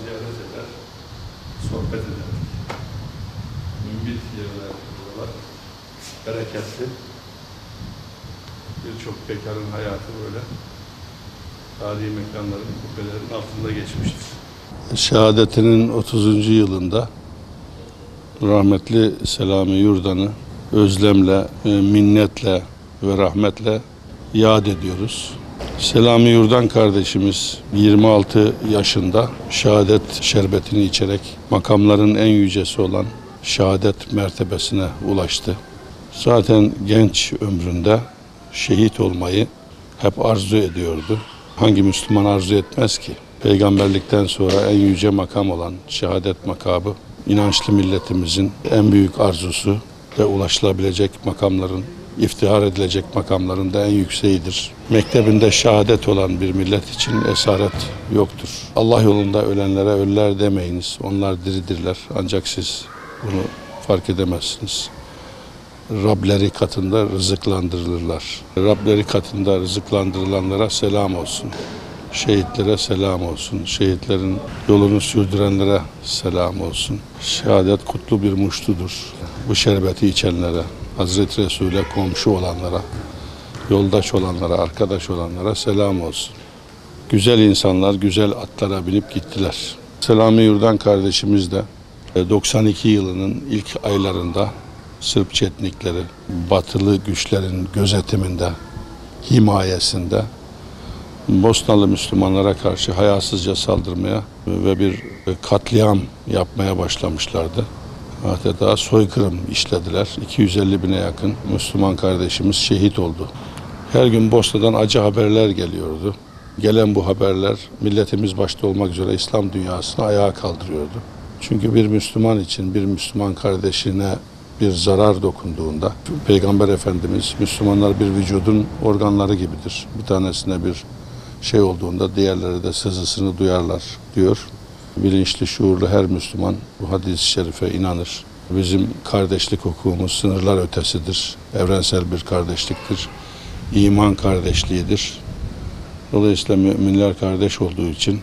ziyaret eder, sohbet ederdik. Mümbit yerler buralar, bereketli. Birçok bekarın hayatı böyle tarihi mekanların, kubbelerin altında geçmiştir. Şehadetinin 30. yılında rahmetli Selami Yurdan'ı özlemle, minnetle ve rahmetle yad ediyoruz. Selami Yurdan kardeşimiz 26 yaşında şehadet şerbetini içerek makamların en yücesi olan şehadet mertebesine ulaştı. Zaten genç ömründe şehit olmayı hep arzu ediyordu. Hangi Müslüman arzu etmez ki? Peygamberlikten sonra en yüce makam olan şehadet makamı, inançlı milletimizin en büyük arzusu ve ulaşılabilecek makamların, iftihar edilecek makamların da en yükseğidir. Mektebinde şehadet olan bir millet için esaret yoktur. Allah yolunda ölenlere ölüler demeyiniz. Onlar diridirler. Ancak siz bunu fark edemezsiniz. Rableri katında rızıklandırılırlar. Rableri katında rızıklandırılanlara selam olsun. Şehitlere selam olsun. Şehitlerin yolunu sürdürenlere selam olsun. Şehadet kutlu bir muştudur. Bu şerbeti içenlere, Hazreti Resul'e komşu olanlara, yoldaş olanlara, arkadaş olanlara selam olsun. Güzel insanlar güzel atlara binip gittiler. Selami Yurdan kardeşimiz de 92 yılının ilk aylarında Sırp Çetnikleri, batılı güçlerin gözetiminde, himayesinde Bosnalı Müslümanlara karşı hayasızca saldırmaya ve bir katliam yapmaya başlamışlardı. Hatta soykırım işlediler. 250 bine yakın Müslüman kardeşimiz şehit oldu. Her gün Bosna'dan acı haberler geliyordu. Gelen bu haberler milletimiz başta olmak üzere İslam dünyasını ayağa kaldırıyordu. Çünkü bir Müslüman için, bir Müslüman kardeşine bir zarar dokunduğunda Peygamber Efendimiz Müslümanlar bir vücudun organları gibidir. Bir tanesine bir şey olduğunda diğerleri de sızısını duyarlar diyor. Bilinçli, şuurlu her Müslüman bu hadis-i şerife inanır. Bizim kardeşlik hukukumuz sınırlar ötesidir. Evrensel bir kardeşliktir. İman kardeşliğidir. Dolayısıyla müminler kardeş olduğu için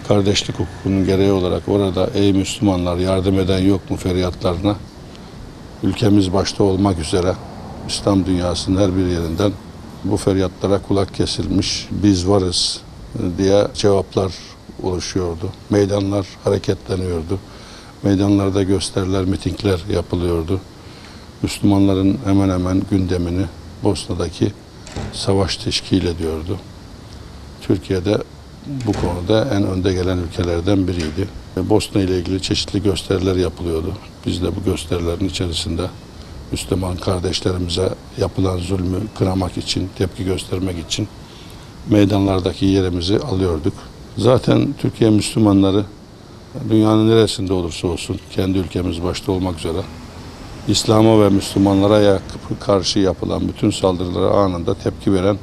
kardeşlik hukukunun gereği olarak orada ey Müslümanlar yardım eden yok mu feryatlarına ülkemiz başta olmak üzere İslam dünyasının her bir yerinden bu feryatlara kulak kesilmiş, biz varız diye cevaplar oluşuyordu. Meydanlar hareketleniyordu. Meydanlarda gösteriler, mitingler yapılıyordu. Müslümanların hemen hemen gündemini Bosna'daki savaş teşkil ediyordu. Türkiye'de bu konuda en önde gelen ülkelerden biriydi. Bosna ile ilgili çeşitli gösteriler yapılıyordu. Biz de bu gösterilerin içerisinde Müslüman kardeşlerimize yapılan zulmü kınamak için, tepki göstermek için meydanlardaki yerimizi alıyorduk. Zaten Türkiye Müslümanları dünyanın neresinde olursa olsun, kendi ülkemiz başta olmak üzere İslam'a ve Müslümanlara karşı yapılan bütün saldırılara anında tepki veren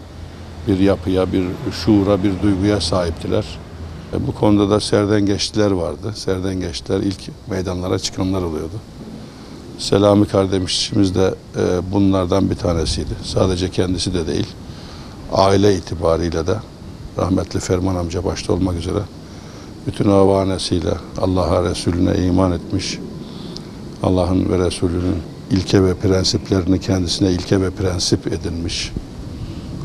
bir yapıya, bir şuura, bir duyguya sahiptiler. Bu konuda da serdengeçliler vardı. Serdengeçler ilk meydanlara çıkanlar oluyordu. Selami kardeşimiz de bunlardan bir tanesiydi. Sadece kendisi de değil, aile itibariyle de rahmetli Ferman amca başta olmak üzere bütün avanesiyle Allah'a, Resulüne iman etmiş, Allah'ın ve Resulünün ilke ve prensiplerini kendisine ilke ve prensip edinmiş,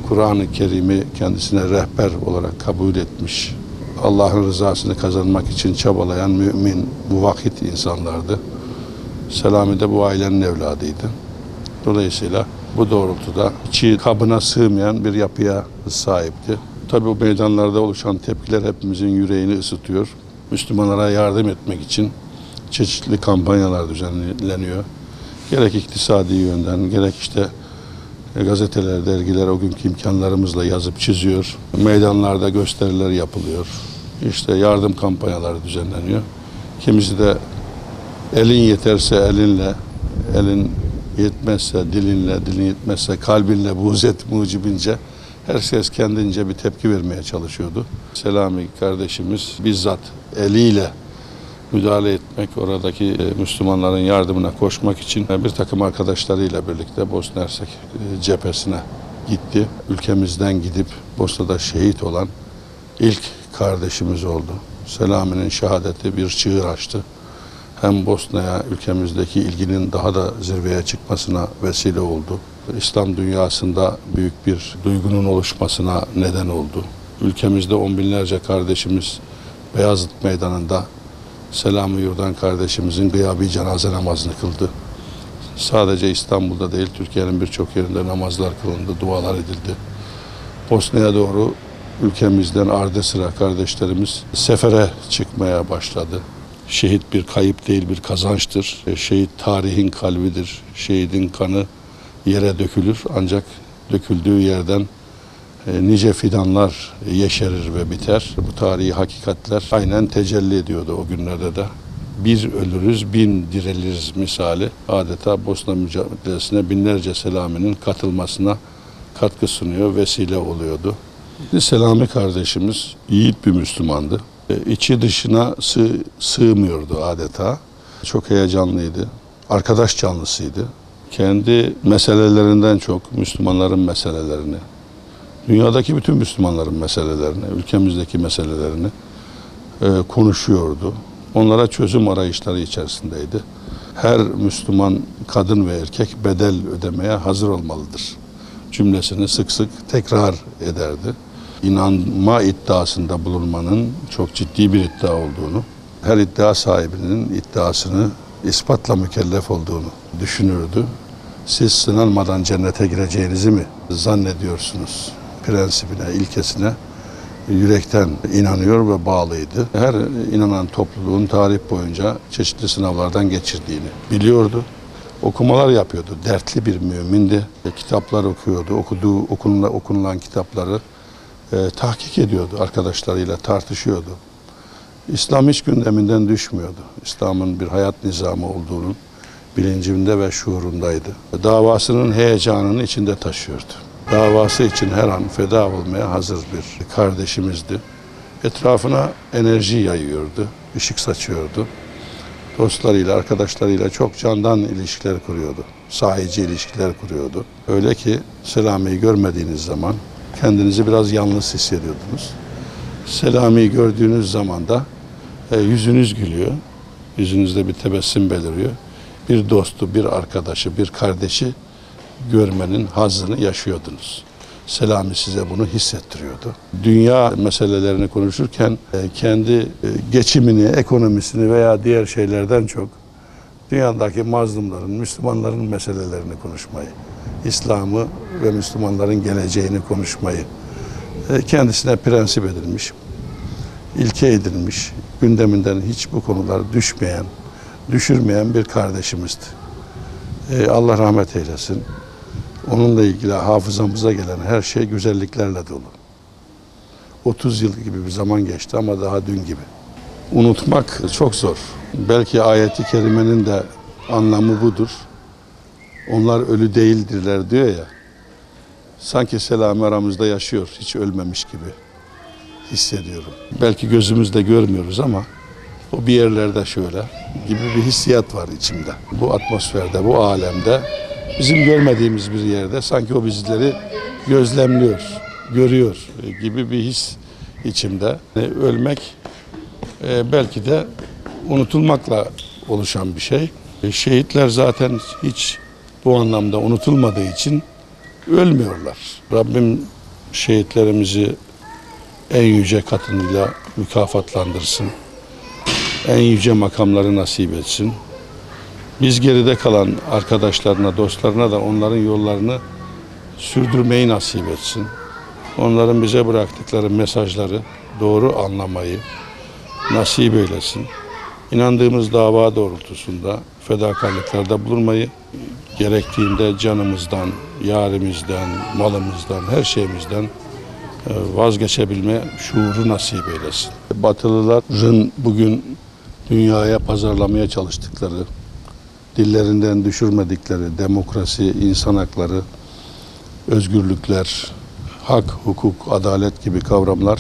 Kur'an-ı Kerim'i kendisine rehber olarak kabul etmiş, Allah'ın rızasını kazanmak için çabalayan mümin, muvahhid insanlardı. Selami de bu ailenin evladıydı. Dolayısıyla bu doğrultuda içi kabına sığmayan bir yapıya sahipti. Tabii bu meydanlarda oluşan tepkiler hepimizin yüreğini ısıtıyor. Müslümanlara yardım etmek için çeşitli kampanyalar düzenleniyor. Gerek iktisadi yönden, gerek işte gazeteler, dergiler o günkü imkanlarımızla yazıp çiziyor. Meydanlarda gösteriler yapılıyor. İşte yardım kampanyaları düzenleniyor. Kimisi de elin yeterse elinle, elin yetmezse dilinle, dilin yetmezse kalbinle buğz et mucibince herkes kendince bir tepki vermeye çalışıyordu. Selami kardeşimiz bizzat eliyle müdahale etmek, oradaki Müslümanların yardımına koşmak için bir takım arkadaşlarıyla birlikte Bosna Hersek cephesine gitti. Ülkemizden gidip Bosna'da şehit olan ilk kardeşimiz oldu. Selami'nin şehadeti bir çığır açtı. Hem Bosna'ya ülkemizdeki ilginin daha da zirveye çıkmasına vesile oldu. İslam dünyasında büyük bir duygunun oluşmasına neden oldu. Ülkemizde on binlerce kardeşimiz Beyazıt Meydanı'nda Selami Yurdan kardeşimizin gıyabi cenaze namazını kıldı. Sadece İstanbul'da değil, Türkiye'nin birçok yerinde namazlar kılındı, dualar edildi. Bosna'ya doğru ülkemizden ardı sıra kardeşlerimiz sefere çıkmaya başladı. Şehit bir kayıp değil, bir kazançtır. Şehit tarihin kalbidir. Şehidin kanı yere dökülür, ancak döküldüğü yerden nice fidanlar yeşerir ve biter. Bu tarihi hakikatler aynen tecelli ediyordu o günlerde de. Bir ölürüz, bin diriliriz misali adeta Bosna mücadelesine binlerce Selami'nin katılmasına katkı sunuyor, vesile oluyordu. Selami kardeşimiz yiğit bir Müslümandı. İçi dışına sığmıyordu adeta. Çok heyecanlıydı. Arkadaş canlısıydı. Kendi meselelerinden çok Müslümanların meselelerini, dünyadaki bütün Müslümanların meselelerini, ülkemizdeki meselelerini konuşuyordu. Onlara çözüm arayışları içerisindeydi. Her Müslüman kadın ve erkek bedel ödemeye hazır olmalıdır cümlesini sık sık tekrar ederdi. İnanma iddiasında bulunmanın çok ciddi bir iddia olduğunu, her iddia sahibinin iddiasını ispatla mükellef olduğunu düşünürdü. Siz sınanmadan cennete gireceğinizi mi zannediyorsunuz prensibine, ilkesine yürekten inanıyor ve bağlıydı. Her inanan topluluğun tarih boyunca çeşitli sınavlardan geçirdiğini biliyordu. Okumalar yapıyordu. Dertli bir mümindi. Kitaplar okuyordu. Okunulan kitapları tahkik ediyordu. Arkadaşlarıyla tartışıyordu. İslam hiç gündeminden düşmüyordu. İslam'ın bir hayat nizamı olduğunun bilincinde ve şuurundaydı. Davasının heyecanını içinde taşıyordu. Davası için her an feda olmaya hazır bir kardeşimizdi. Etrafına enerji yayıyordu, ışık saçıyordu. Dostlarıyla, arkadaşlarıyla çok candan ilişkiler kuruyordu. Sahici ilişkiler kuruyordu. Öyle ki Selami'yi görmediğiniz zaman kendinizi biraz yalnız hissediyordunuz. Selami'yi gördüğünüz zaman da yüzünüz gülüyor. Yüzünüzde bir tebessüm beliriyor. Bir dostu, bir arkadaşı, bir kardeşi görmenin hazzını yaşıyordunuz. Selami size bunu hissettiriyordu. Dünya meselelerini konuşurken kendi geçimini, ekonomisini veya diğer şeylerden çok dünyadaki mazlumların, Müslümanların meselelerini konuşmayı, İslam'ı ve Müslümanların geleceğini konuşmayı kendisine prensip edilmiş, ilke edilmiş, gündeminden hiç bu konular düşürmeyen bir kardeşimizdi. Allah rahmet eylesin. Onunla ilgili hafızamıza gelen her şey güzelliklerle dolu. 30 yıl gibi bir zaman geçti ama daha dün gibi. Unutmak çok zor. Belki ayeti kerimenin de anlamı budur. Onlar ölü değildirler diyor ya. Sanki Selami aramızda yaşıyor, hiç ölmemiş gibi hissediyorum. Belki gözümüzde görmüyoruz ama o bir yerlerde şöyle gibi bir hissiyat var içimde. Bu atmosferde, bu alemde, bizim görmediğimiz bir yerde sanki o bizleri gözlemliyor, görüyor gibi bir his içimde. Ölmek belki de unutulmakla oluşan bir şey. Şehitler zaten hiç bu anlamda unutulmadığı için ölmüyorlar. Rabbim şehitlerimizi en yüce katıyla mükafatlandırsın. En yüce makamları nasip etsin. Biz geride kalan arkadaşlarına, dostlarına da onların yollarını sürdürmeyi nasip etsin. Onların bize bıraktıkları mesajları doğru anlamayı nasip eylesin. İnandığımız dava doğrultusunda fedakarlıklarda bulunmayı, gerektiğinde canımızdan, yarimizden, malımızdan, her şeyimizden vazgeçebilme şuuru nasip eylesin. Batılıların bugün dünyaya pazarlamaya çalıştıkları, dillerinden düşürmedikleri demokrasi, insan hakları, özgürlükler, hak, hukuk, adalet gibi kavramlar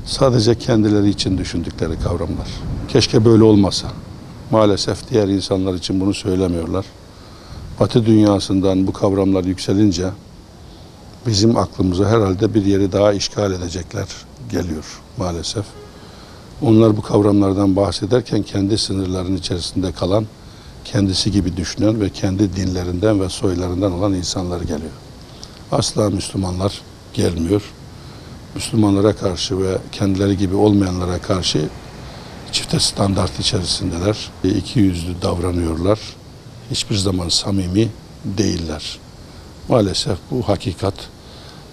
sadece kendileri için düşündükleri kavramlar. Keşke böyle olmasa. Maalesef diğer insanlar için bunu söylemiyorlar. Batı dünyasından bu kavramlar yükselince bizim aklımıza herhalde bir yeri daha işgal edecekler geliyor maalesef. Onlar bu kavramlardan bahsederken kendi sınırlarının içerisinde kalan, kendisi gibi düşünen ve kendi dinlerinden ve soylarından olan insanlar geliyor. Asla Müslümanlar gelmiyor. Müslümanlara karşı ve kendileri gibi olmayanlara karşı çifte standart içerisindeler. İkiyüzlü davranıyorlar. Hiçbir zaman samimi değiller. Maalesef bu hakikat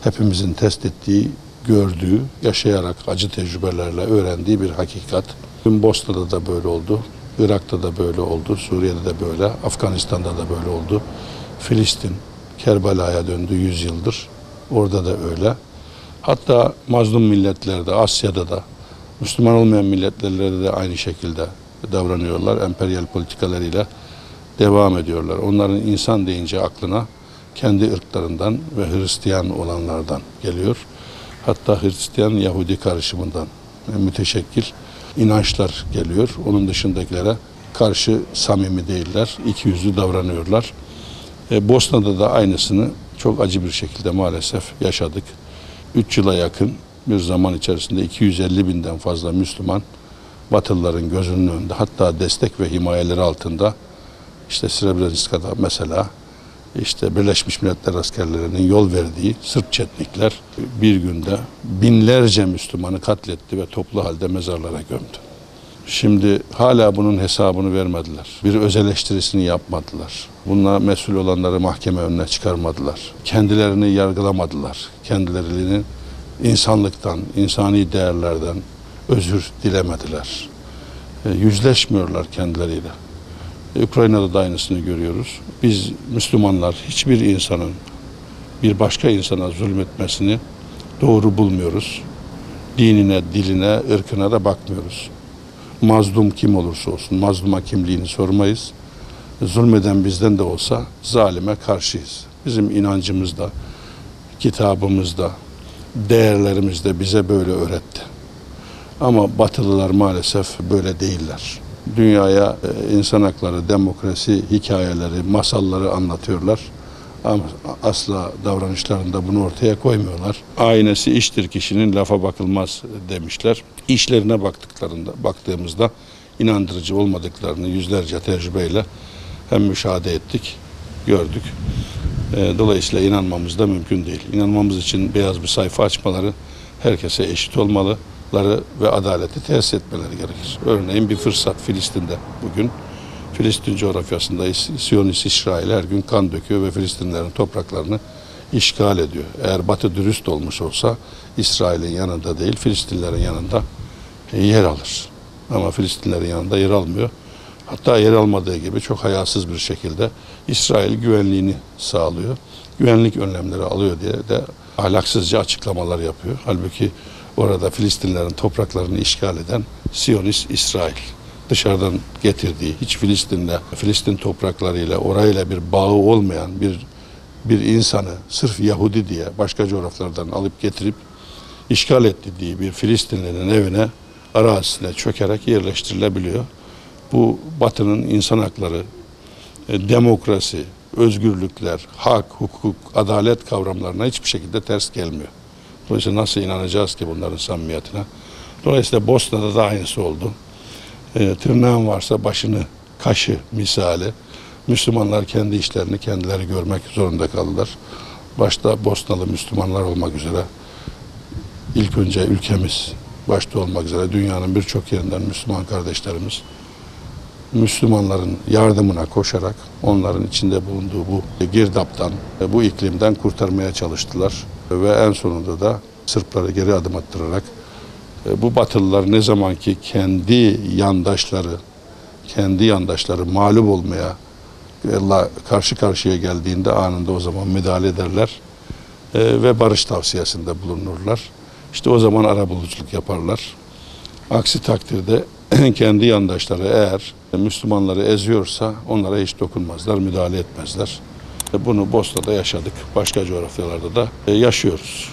hepimizin test ettiği, gördüğü, yaşayarak acı tecrübelerle öğrendiği bir hakikat. Bosna'da da böyle oldu, Irak'ta da böyle oldu, Suriye'de de böyle, Afganistan'da da böyle oldu. Filistin, Kerbela'ya döndü 100 yıldır. Orada da öyle. Hatta mazlum milletlerde, Asya'da da, Müslüman olmayan milletlerle de aynı şekilde davranıyorlar. Emperyal politikalarıyla devam ediyorlar. Onların insan deyince aklına kendi ırklarından ve Hristiyan olanlardan geliyor. Hatta Hristiyan Yahudi karışımından müteşekkil inançlar geliyor. Onun dışındakilere karşı samimi değiller, ikiyüzlü davranıyorlar. Bosna'da da aynısını çok acı bir şekilde maalesef yaşadık. 3 yıla yakın bir zaman içerisinde 250 binden fazla Müslüman Batılıların gözünün önünde, hatta destek ve himayeleri altında, işte Srebrenica'da mesela işte Birleşmiş Milletler askerlerinin yol verdiği Sırp Çetnikler bir günde binlerce Müslümanı katletti ve toplu halde mezarlara gömdü. Şimdi hala bunun hesabını vermediler. Bir öz eleştirisini yapmadılar. Bununla mesul olanları mahkeme önüne çıkarmadılar. Kendilerini yargılamadılar. Kendilerini insanlıktan, insani değerlerden özür dilemediler. Yüzleşmiyorlar kendileriyle. Ukrayna'da da aynısını görüyoruz. Biz Müslümanlar hiçbir insanın bir başka insana zulmetmesini doğru bulmuyoruz. Dinine, diline, ırkına da bakmıyoruz. Mazlum kim olursa olsun, mazluma kimliğini sormayız. Zulmeden bizden de olsa zalime karşıyız. Bizim inancımızda, kitabımızda, değerlerimizde bize böyle öğretti. Ama Batılılar maalesef böyle değiller. Dünyaya insan hakları, demokrasi hikayeleri, masalları anlatıyorlar. Ama asla davranışlarında bunu ortaya koymuyorlar. Aynesi iştir kişinin, lafa bakılmaz demişler. İşlerine baktığımızda inandırıcı olmadıklarını yüzlerce tecrübeyle hem müşahede ettik, gördük. Dolayısıyla inanmamız da mümkün değil. İnanmamız için beyaz bir sayfa açmaları, herkese eşit olmaları ve adaleti tesis etmeleri gerekir. Örneğin bir fırsat Filistin'de bugün. Filistin coğrafyasında Siyonist İsrail her gün kan döküyor ve Filistinlerin topraklarını işgal ediyor. Eğer Batı dürüst olmuş olsa İsrail'in yanında değil, Filistinlerin yanında yer alır. Ama Filistinlerin yanında yer almıyor. Hatta yer almadığı gibi çok hayasız bir şekilde İsrail güvenliğini sağlıyor. Güvenlik önlemleri alıyor diye de ahlaksızca açıklamalar yapıyor. Halbuki orada Filistinlerin topraklarını işgal eden Siyonist İsrail. Dışarıdan getirdiği, hiç Filistin topraklarıyla, orayla bir bağı olmayan bir insanı sırf Yahudi diye başka coğrafyalardan alıp getirip işgal ettiği bir Filistinlinin evine, arazisine çökerek yerleştirilebiliyor. Bu Batı'nın insan hakları, demokrasi, özgürlükler, hak, hukuk, adalet kavramlarına hiçbir şekilde ters gelmiyor. Dolayısıyla nasıl inanacağız ki bunların samimiyetine? Dolayısıyla Bosna'da da aynısı oldu. Tırnağın varsa başını kaşı misali. Müslümanlar kendi işlerini kendileri görmek zorunda kaldılar. Başta Bosnalı Müslümanlar olmak üzere, ilk önce ülkemiz başta olmak üzere dünyanın birçok yerinden Müslüman kardeşlerimiz Müslümanların yardımına koşarak onların içinde bulunduğu bu girdaptan, bu iklimden kurtarmaya çalıştılar. Ve en sonunda da Sırpları geri adım attırarak bu Batılılar ne zaman ki kendi yandaşları mağlup olmaya karşı karşıya geldiğinde anında o zaman müdahale ederler ve barış tavsiyesinde bulunurlar. İşte o zaman arabuluculuk yaparlar. Aksi takdirde kendi yandaşları eğer Müslümanları eziyorsa onlara hiç dokunmazlar, müdahale etmezler. Bunu Bosna'da yaşadık, başka coğrafyalarda da yaşıyoruz.